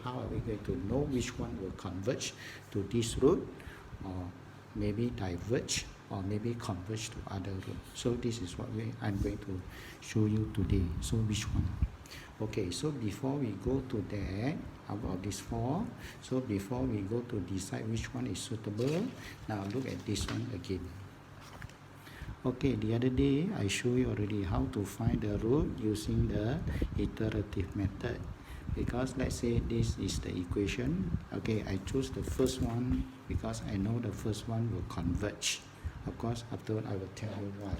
how are we going to know which one will converge to this root, or maybe diverge, or maybe converge to other root? So this is what I'm going to show you today. So which one? Okay, so before we go to that, about this 4, so before we go to decide which one is suitable, now look at this one again. Okay, the other day I showed you already how to find the root using the iterative method. Because let's say this is the equation. Okay, I choose the first one because I know the first one will converge. Of course, afterward I will tell you why.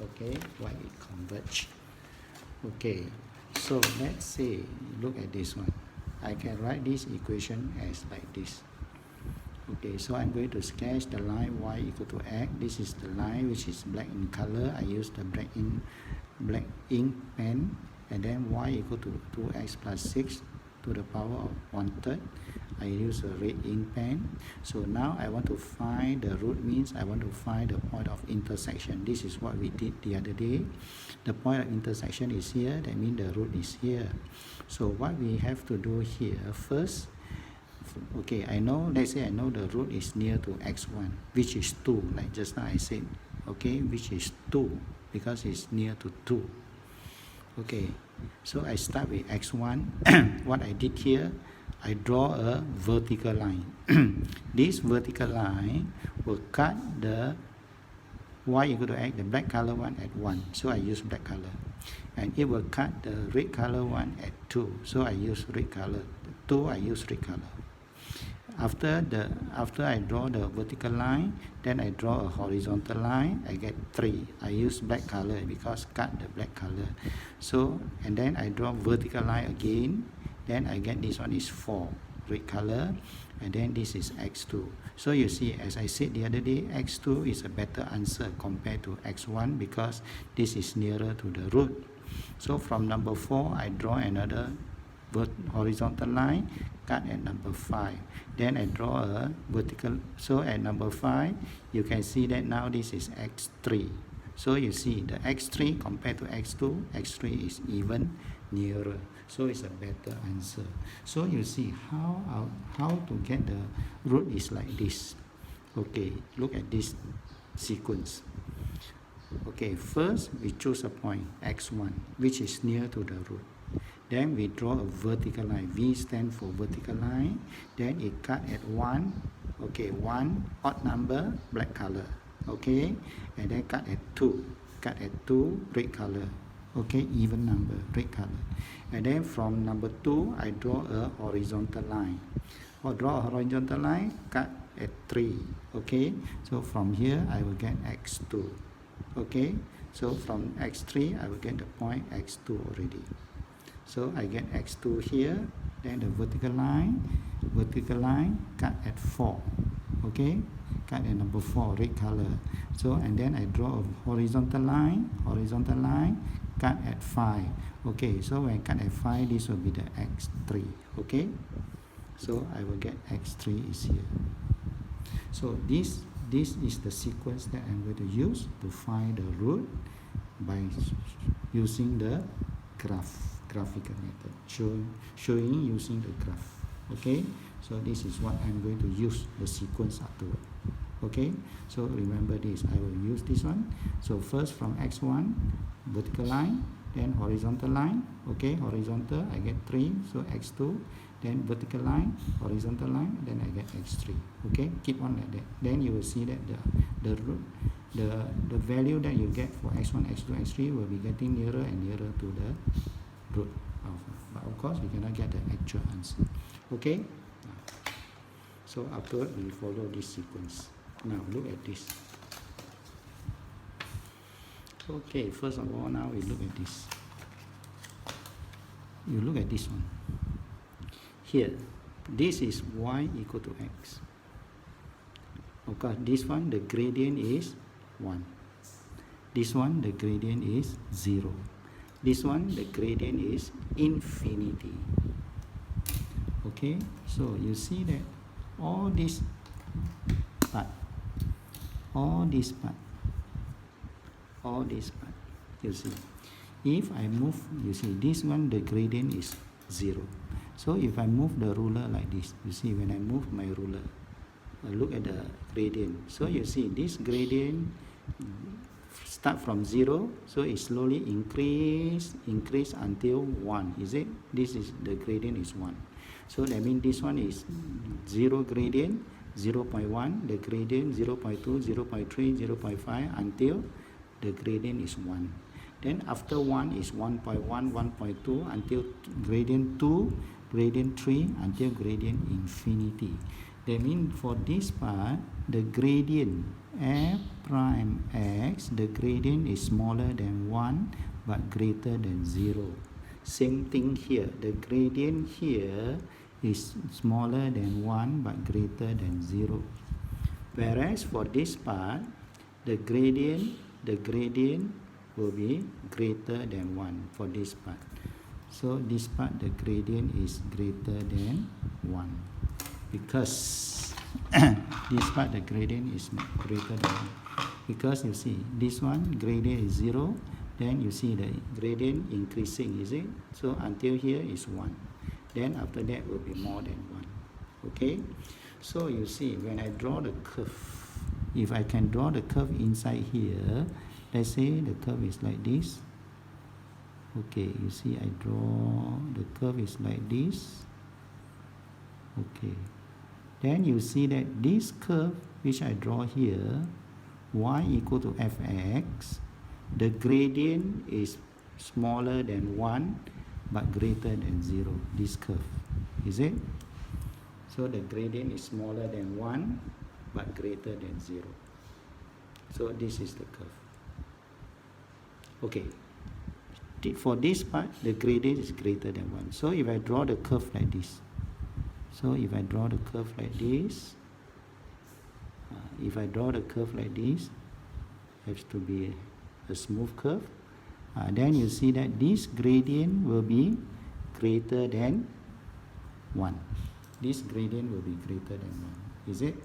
Okay, why it converge. Okay, so let's say, look at this one. I can write this equation as like this. Okay, so I'm going to sketch the line y equal to x. This is the line which is black in color. I use the black ink pen, and then y equal to 2x plus 6 to the power of 1/3. I use a red ink pen. So now I want to find the root, means I want to find the point of intersection. This is what we did the other day. The point of intersection is here, that means the root is here. So what we have to do here first, okay, I know, let's say I know the root is near to x1, which is 2, like just now I said, okay, which is 2, because it's near to 2. Okay, so I start with x1. What I did here, I draw a vertical line. This vertical line will cut the y equal to x, the black color one, at 1, so I use black color. And it will cut the red color one at 2, so I use red color. 2, I use red color. After I draw the vertical line, then I draw a horizontal line. I get 3. I use black color because cut the black color. So, and then I draw vertical line again. Then I get this one is 4, red color, and then this is x2. So you see, as I said the other day, x2 is a better answer compared to x1 because this is nearer to the root. So from number 4, I draw another horizontal line, cut at number 5. Then I draw a vertical. So at number 5, you can see that now this is x3. So you see the x3 compared to x2, x3 is even nearer. So it's a better answer. So you see how to get the root is like this. Okay, look at this sequence. Okay, first we choose a point x1 which is near to the root. Then we draw a vertical line. V stands for vertical line. Then it cut at 1. Okay, 1 odd number, black color. Okay, and then cut at 2. Cut at 2, red color. Okay, even number, red color. And then from number 2, I draw a horizontal line. Or draw a horizontal line, cut at 3. Okay, so from here I will get x2. Okay, so from x3 I will get the point x2 already. So I get x2 here, then the vertical line cut at 4. Okay, cut at number 4, red color. So and then I draw a horizontal line, cut at 5. Okay, so when I cut at 5, this will be the x3. Okay, so I will get x3 is here. So this is the sequence that I'm going to use to find the root by using the graphical method, showing using the graph. Okay, so this is what I'm going to use the sequence afterward. Okay, so remember this, I will use this one. So first from x1, vertical line, then horizontal line. Okay, horizontal, I get 3, so x2, then vertical line, horizontal line, then I get x3. Okay, keep on like that. Then you will see that the value that you get for x1, x2, x3 will be getting nearer and nearer to the root alpha. But of course, we cannot get the actual answer. Okay, so afterward we follow this sequence. Now look at this. Okay, first of all, now we look at this. You look at this one. Here, this is y equal to x. Okay, this one, the gradient is 1. This one, the gradient is 0. This one, the gradient is infinity. Okay, so you see that all this part, you see, if I move, you see, this one, the gradient is 0. So if I move the ruler like this, you see when I move my ruler, look at the gradient. So you see this gradient start from 0, so it slowly increase until 1, is it? This is the gradient is 1. So that means this one is 0 gradient, 0.1, the gradient 0.2, 0.3, 0.5 until the gradient is 1. Then after 1 is 1.1, 1.2 until gradient 2, gradient 3 until gradient infinity. That means for this part, the gradient f prime x, the gradient is smaller than 1 but greater than 0. Same thing here, the gradient here is smaller than 1 but greater than 0. Whereas for this part, the gradient will be greater than 1 for this part. So this part, the gradient is greater than 1 because this part, the gradient is greater than 1 because you see this one gradient is 0, then you see the gradient increasing, is it? So until here is 1, then after that will be more than 1. Okay, so you see when I draw the curve, if I can draw the curve inside here, let's say the curve is like this. Okay, you see I draw the curve is like this. Okay, then you see that this curve which I draw here, y equal to fx, the gradient is smaller than 1 but greater than 0, this curve, is it? So the gradient is smaller than 1 but greater than 0. So this is the curve. Okay, for this part, the gradient is greater than 1. So if I draw the curve like this, if I draw the curve like this, has to be a smooth curve. Then you see that this gradient will be greater than 1. This gradient will be greater than 1, is it?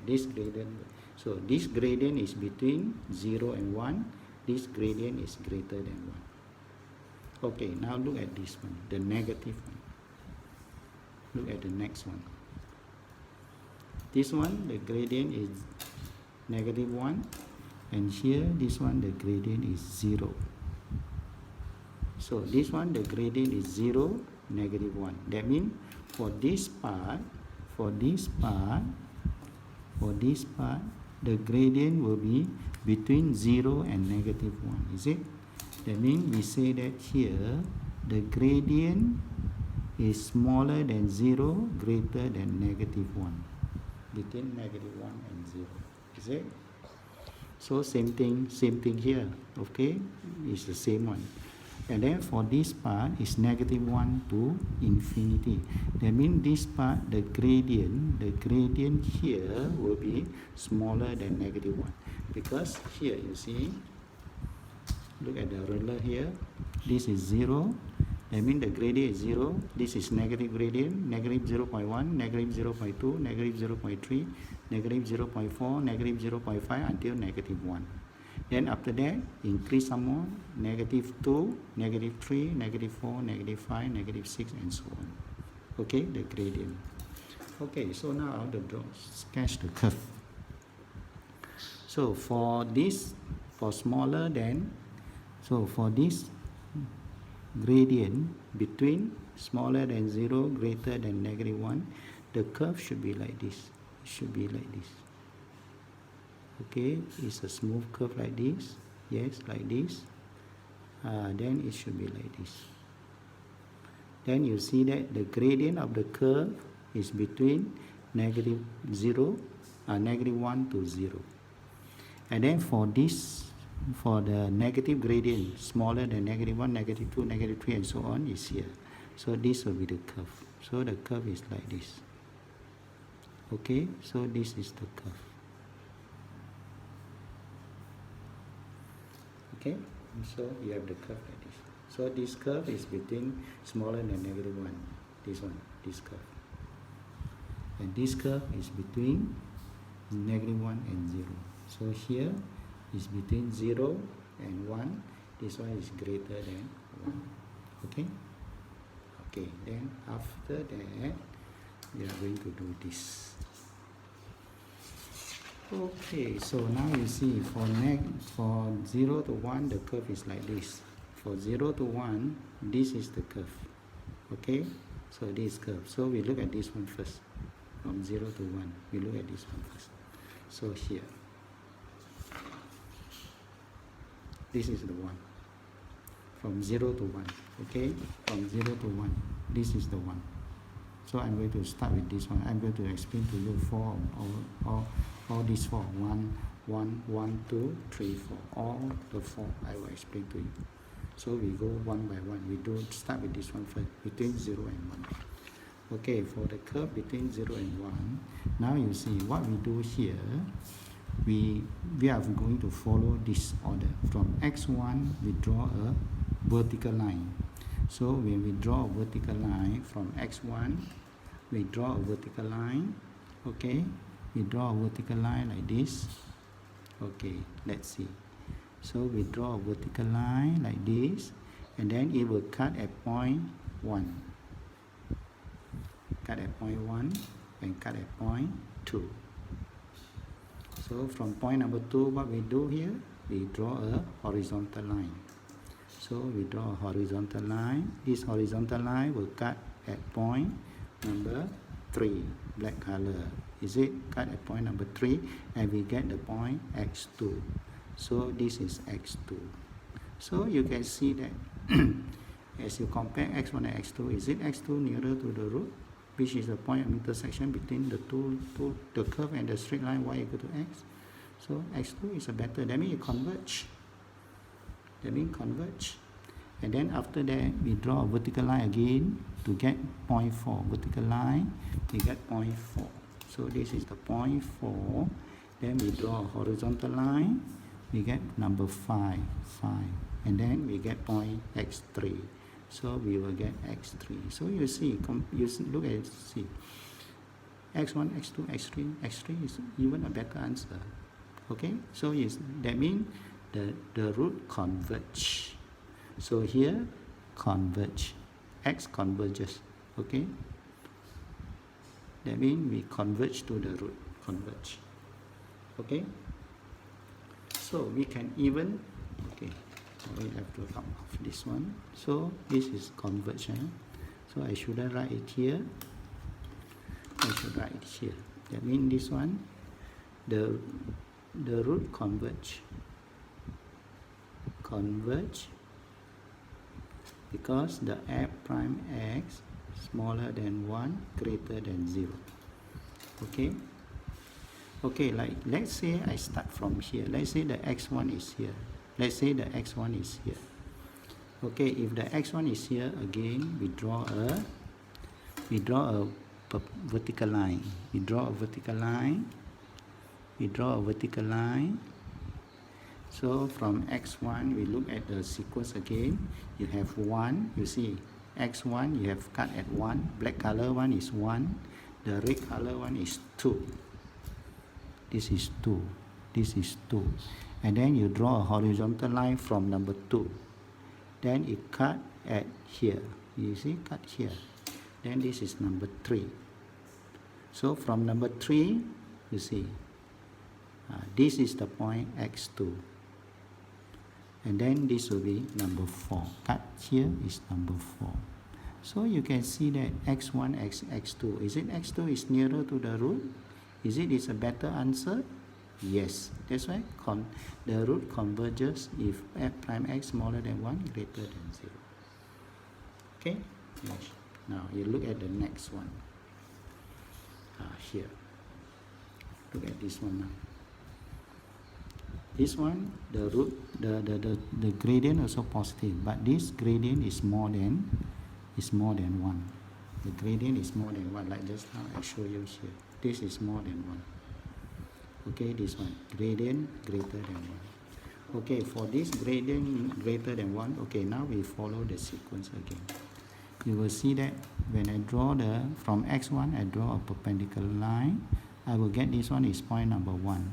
This gradient, so this gradient is between 0 and 1. This gradient is greater than 1. Okay, now look at this one, the negative one. Look at the next one. This one, the gradient is negative 1, and here, this one, the gradient is 0. So this one, the gradient is 0, negative 1. That means for this part, the gradient will be between 0 and negative 1, is it? That means we say that here, the gradient is smaller than 0, greater than negative 1. Between negative 1 and 0, is it? So same thing here, okay? It's the same one. And then for this part is negative 1 to infinity. That means this part, the gradient here will be smaller than negative 1. Because here you see, look at the ruler here, this is 0. That means the gradient is 0. This is negative gradient, negative 0.1, negative 0.2, negative 0.3, negative 0.4, negative 0.5 until negative 1. Then after that, increase some more, negative 2, negative 3, negative 4, negative 5, negative 6, and so on. Okay, the gradient. Okay, so now I want to draw, sketch the curve. So for this, for smaller than, so for this gradient between smaller than 0, greater than negative 1, the curve should be like this. It should be like this. Okay, it's a smooth curve like this. Yes, like this. Then it should be like this. Then you see that the gradient of the curve is between negative 0, negative 1 to 0. And then for this, for the negative gradient, smaller than negative 1, negative 2, negative 3, and so on, is here. So this will be the curve. So the curve is like this. Okay, so this is the curve. Okay, so you have the curve like this. So this curve is between smaller than negative 1. This one, this curve. And this curve is between negative 1 and 0. So here is between 0 and 1. This one is greater than 1. Okay? Okay, then after that we are going to do this. Okay, so now you see for 0 to 1 the curve is like this. For 0 to 1 this is the curve. Okay, so this curve. So we look at this one first. From 0 to 1 we look at this one first. So here, this is the one. From 0 to 1. Okay, from 0 to 1 this is the one. So I'm going to start with this one. I'm going to explain to you four all these four. 1, 1, 1, 2, 3, 4. All the four I will explain to you. So we go one by one. We do start with this one first, between 0 and 1. Okay, for the curve between 0 and 1, now you see what we do here. We are going to follow this order. From x1 we draw a vertical line. So when we draw a vertical line from x1, we draw a vertical line. Okay, we draw a vertical line like this. Okay, let's see. So we draw a vertical line like this, and then it will cut at point 1. Cut at point 1 and cut at point 2. So from point number 2, what we do here, we draw a horizontal line. So we draw a horizontal line. This horizontal line will cut at point number 3, black color. Is it cut at point number 3? And we get the point x2. So this is x2. So you can see that as you compare x1 and x2, is it x2 nearer to the root, which is the point of intersection between the the curve and the straight line y equal to x? So x2 is a better. That means it converge. That means converge. And then after that, we draw a vertical line again to get point 4. Vertical line, we get point 4. So this is the point 4. Then we draw a horizontal line. We get number 5. And then we get point x3. So we will get x3. So you see, look at it, see. x1, x2, x3 is even a better answer. Okay, so that means the root converge. So here, converge. X converges. Okay, that means we converge to the root. Converge. Okay, so we can even, okay, we have to come off this one. So this is conversion. So I shouldn't write it here. I should write it here. That means this one, the root converge because the f prime x smaller than 1 greater than 0. Okay, okay, like let's say I start from here. Let's say the x1 is here. Let's say the x1 is here. Okay, if the x1 is here, again we draw a vertical line. We draw a vertical line. So from x1 we look at the sequence again. You have 1, you see x1 you have cut at 1, black color one is 1, the red color one is 2. This is 2. This is 2. And then you draw a horizontal line from number 2. Then it cut at here. You see, cut here. Then this is number 3. So from number 3, you see, this is the point x2. And then this will be number 4. Cut here is number 4. So you can see that x1, x2. Is it x2 is nearer to the root? Is it a better answer? Yes. That's why the root converges if f prime x smaller than 1 greater than 0. Okay? Yes. Now you look at the next one. Here. Look at this one now. This one, the root, the gradient also positive, but this gradient is more than 1. The gradient is more than 1, like just now I show you here. This is more than 1. Okay, this one, gradient greater than 1. Okay, for this gradient greater than 1, okay, now we follow the sequence again. You will see that when I draw from x1, I draw a perpendicular line. I will get this one is point number 1.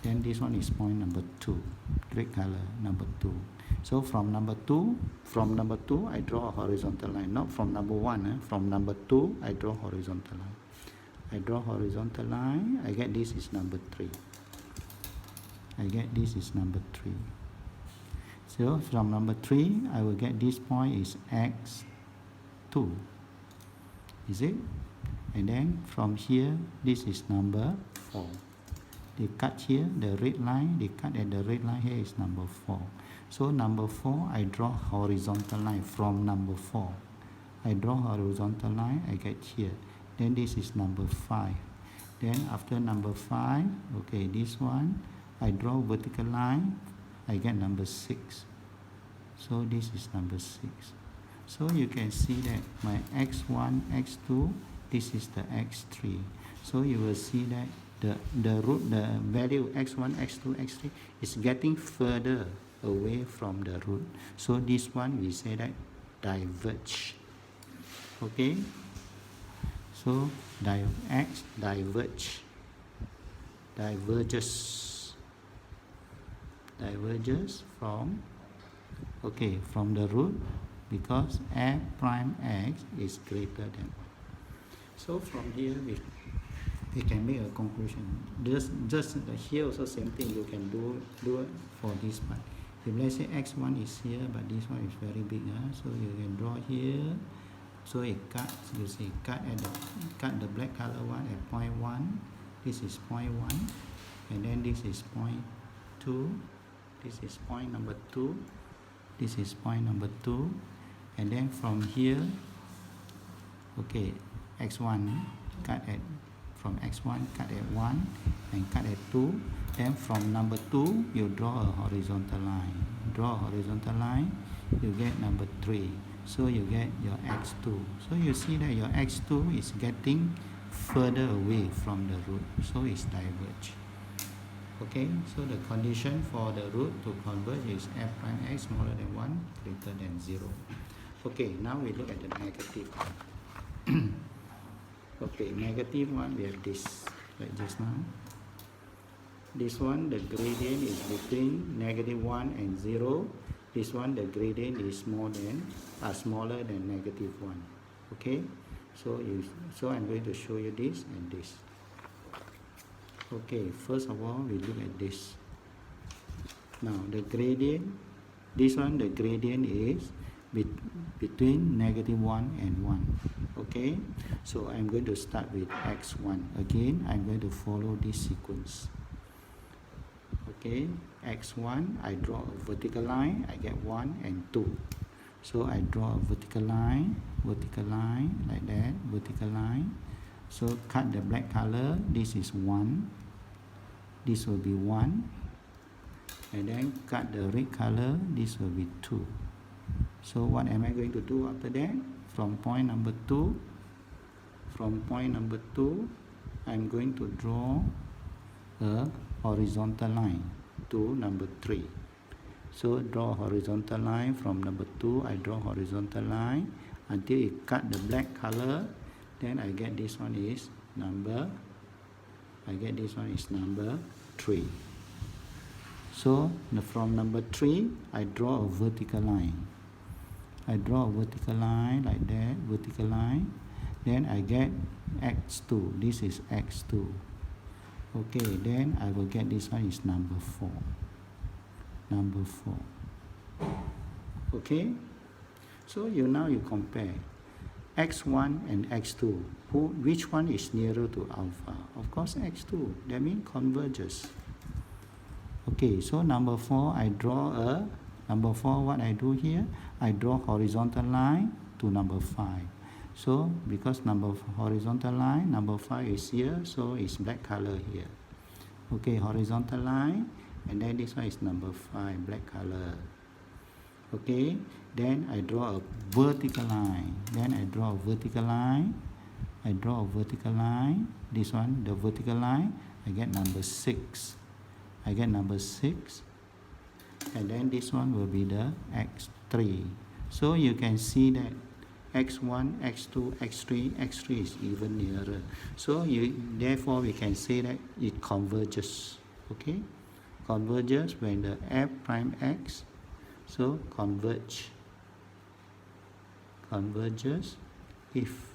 Then this one is point number 2, red color, number 2. So from number 2, I draw a horizontal line, not from number 1. From number 2, I draw horizontal line. I draw horizontal line, I get this is number 3. I get this is number 3. So from number 3, I will get this point is x2. Is it? And then from here, this is number 4. They cut here, the red line, they cut at the red line here is number 4. So number 4, I draw horizontal line from number 4. I draw horizontal line, I get here. Then this is number 5. Then after number 5, okay, this one, I draw vertical line, I get number 6. So this is number 6. So you can see that my x1, x2, this is the x3. So you will see that the value x1, x2, x3 is getting further away from the root. So this one we say that diverge. Okay? So x diverges from the root because f prime x is greater than 1. So from here we can make a conclusion. Just here also same thing you can do it for this part. If let's say x1 is here but this one is very big, so you can draw here. So it cuts, you see, cut the black color one at point 1. This is point 1, and then this is point 2. This is point number 2. This is point number 2, and then from here, okay, x1 cut at from x1 cut at 1 and cut at 2. Then from number 2, you draw a horizontal line. Draw a horizontal line, you get number 3. So you get your x2. So you see that your x2 is getting further away from the root. So it's diverge. Okay, so the condition for the root to converge is f prime x smaller than 1, greater than 0. Okay, now we look at the negative one. Okay, negative one, we have this, like just now. This one, the gradient is between -1 and 0. This one, the gradient is smaller than -1. Okay, so I'm going to show you this and this. Okay, first of all, we look at this. Now the gradient, this one, the gradient is between -1 and 1. Okay, so I'm going to start with x1. Again, I'm going to follow this sequence. Okay, x1, I draw a vertical line, I get 1 and 2. So I draw a vertical line like that, vertical line. So cut the black color, this is 1, this will be 1, and then cut the red color, this will be 2. So what am I going to do after that? From point number 2, I'm going to draw a horizontal line to number 3. So draw a horizontal line from number 2, I draw horizontal line until it cut the black color. Then I get this one is number 3. So from number 3, I draw a vertical line. I draw a vertical line like that, vertical line. Then I get x2. This is x2. Okay, then I will get this one is number 4. Number 4. Okay? So now you compare x1 and x2. Which one is nearer to alpha? Of course x2. That means converges. Okay, so number 4, I draw a number 4. What I do here, I draw horizontal line to number 5. So because horizontal line, number 5 is here, so it's black color here. Okay, horizontal line, and then this one is number 5, black color. Okay, then I draw a vertical line. Then I draw a vertical line. I draw a vertical line. This one, the vertical line, I get number 6. I get number 6. And then this one will be the x3. So you can see that x1, x2, x3 is even nearer. So therefore we can say that it converges. Okay, converges when the f prime x, so converges if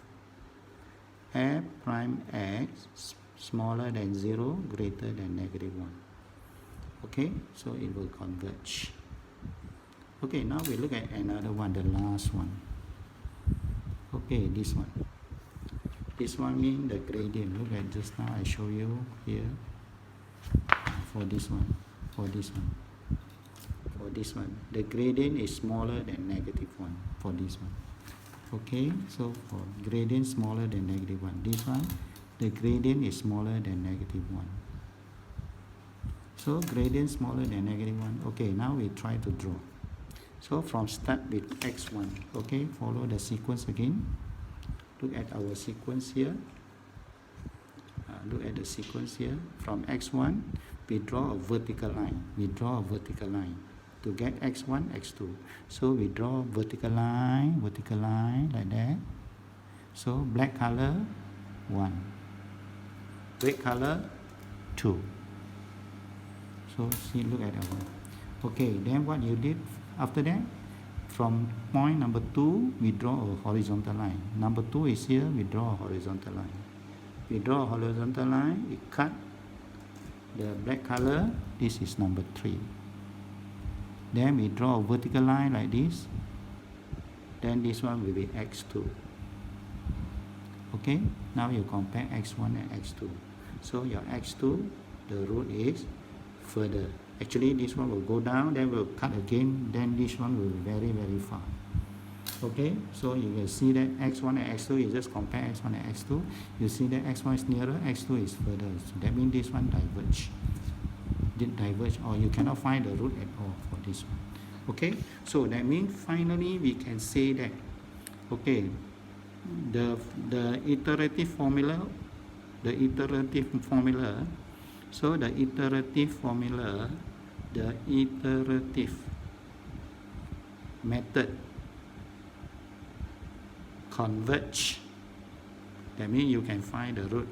f prime x smaller than 0, greater than -1. Okay, so it will converge. Okay, now we look at another one, the last one. Okay, this one. This one means the gradient. Look at just now I show you here for this one, for this one. For this one, the gradient is smaller than -1 for this one. Okay, so for gradient smaller than -1, this one, the gradient is smaller than -1. So gradient smaller than -1. Okay, now we try to draw. So from start with x1, okay, follow the sequence again. Look at our sequence here. Look at the sequence here. From x1, we draw a vertical line. We draw a vertical line to get x1, x2. So we draw vertical line like that. So black color 1, red color 2. So see, look at that one. Okay, then what you did after that, from point number 2, we draw a horizontal line. Number 2 is here, we draw a horizontal line. We draw a horizontal line, we cut the black color, this is number 3. Then we draw a vertical line like this. Then this one will be x2. Okay, now you compare x1 and x2. So your x2, the root is further. Actually, this one will go down, then we'll cut again, then this one will be very, very far. Okay, so you can see that x1 and x2, you just compare x1 and x2. You see that x1 is nearer, x2 is further. So that means this one diverge. Or you cannot find the root at all for this one. Okay, so that means finally we can say that, okay, the iterative formula, the iterative method converge. That means you can find the root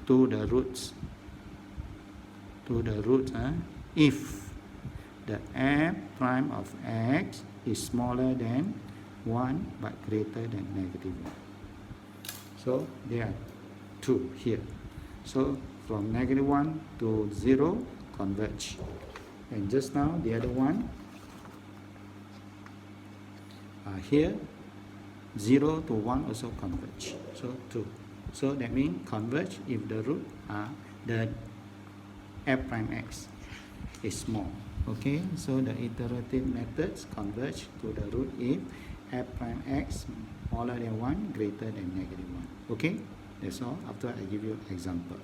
to the roots if the f prime of x is smaller than 1 but greater than -1. So there are 2 here. So from -1 to 0 converge, and just now the other one here 0 to 1 also converge, so 2. So that means converge if the root the f prime x is small. Okay, so the iterative methods converge to the root if f prime x smaller than 1, greater than -1. Okay, that's all. After I give you an example.